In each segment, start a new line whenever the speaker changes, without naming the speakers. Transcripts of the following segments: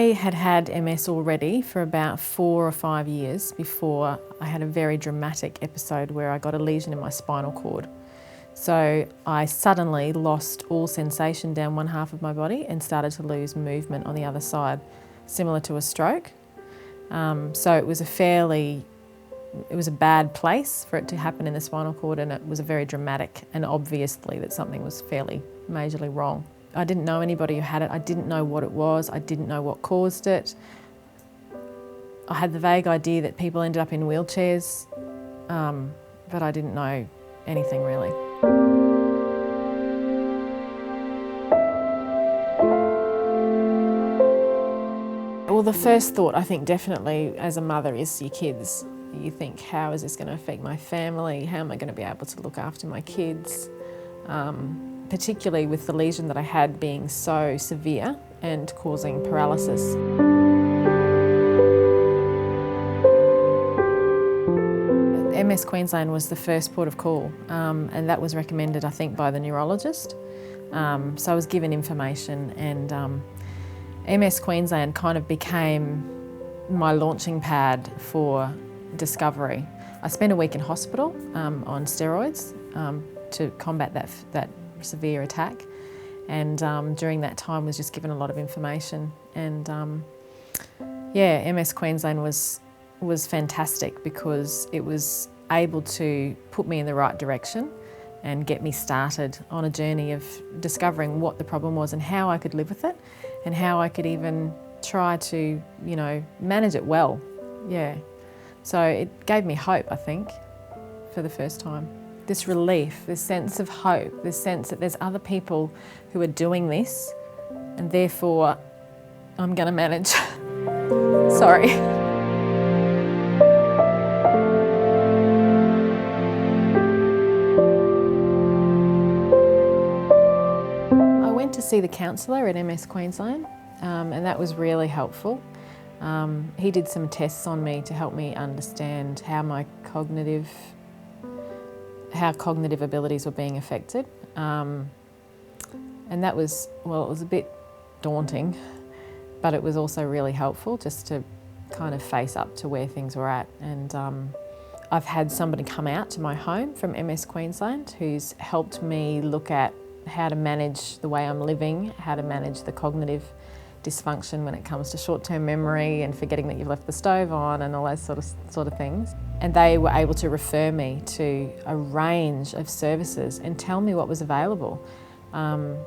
I had had MS already for about 4 or 5 years before I had a very dramatic episode where I got a lesion in my spinal cord. So I suddenly lost all sensation down one half of my body and started to lose movement on the other side, similar to a stroke. So it was a bad place for it to happen in the spinal cord, and it was a very dramatic and obviously that something was fairly majorly wrong. I didn't know anybody who had it. I didn't know what it was. I didn't know what caused it. I had the vague idea that people ended up in wheelchairs, but I didn't know anything really. Well, the first thought, I think, definitely as a mother is your kids. You think, how is this going to affect my family? How am I going to be able to look after my kids? Particularly with the lesion that I had being so severe and causing paralysis. MS Queensland was the first port of call, and that was recommended, I think, by the neurologist. So I was given information, and MS Queensland kind of became my launching pad for discovery. I spent a week in hospital on steroids to combat that severe attack, and during that time was just given a lot of information, and yeah, MS Queensland was fantastic because it was able to put me in the right direction and get me started on a journey of discovering what the problem was and how I could live with it and how I could even try to, manage it well. Yeah. So it gave me hope, I think, for the first time. This relief, this sense of hope, this sense that there's other people who are doing this and therefore I'm going to manage. Sorry. I went to see the counsellor at MS Queensland, and that was really helpful. He did some tests on me to help me understand how cognitive abilities were being affected. And that was, it was a bit daunting, but it was also really helpful just to kind of face up to where things were at. And I've had somebody come out to my home from MS Queensland who's helped me look at how to manage the way I'm living, how to manage the cognitive dysfunction when it comes to short-term memory and forgetting that you've left the stove on and all those sort of things. And they were able to refer me to a range of services and tell me what was available. And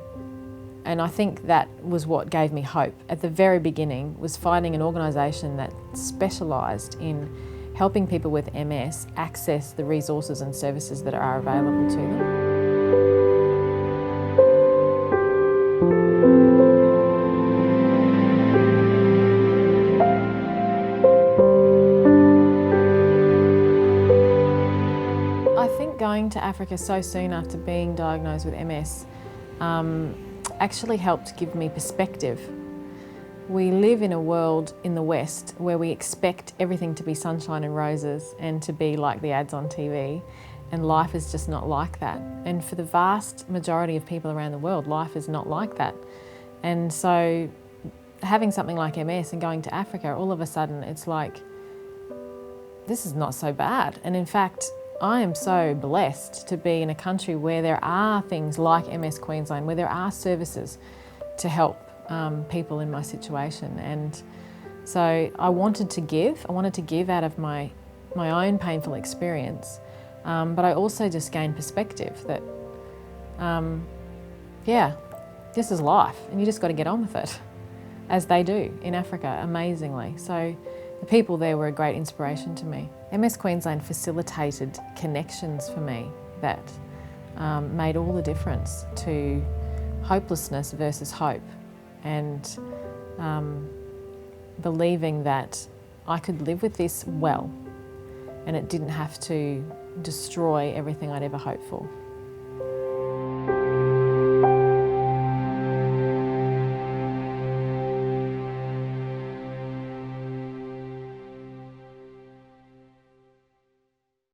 I think that was what gave me hope. At the very beginning was finding an organisation that specialised in helping people with MS access the resources and services that are available to them. I think going to Africa so soon after being diagnosed with MS actually helped give me perspective. We live in a world in the West where we expect everything to be sunshine and roses and to be like the ads on TV, and life is just not like that. And for the vast majority of people around the world, life is not like that. And so having something like MS and going to Africa, all of a sudden it's like, this is not so bad. And in fact, I am so blessed to be in a country where there are things like MS Queensland, where there are services to help people in my situation. And so I wanted to give out of my own painful experience, but I also just gained perspective that, this is life and you just got to get on with it, as they do in Africa, amazingly. So the people there were a great inspiration to me. MS Queensland facilitated connections for me that made all the difference to hopelessness versus hope, and believing that I could live with this well and it didn't have to destroy everything I'd ever hoped for.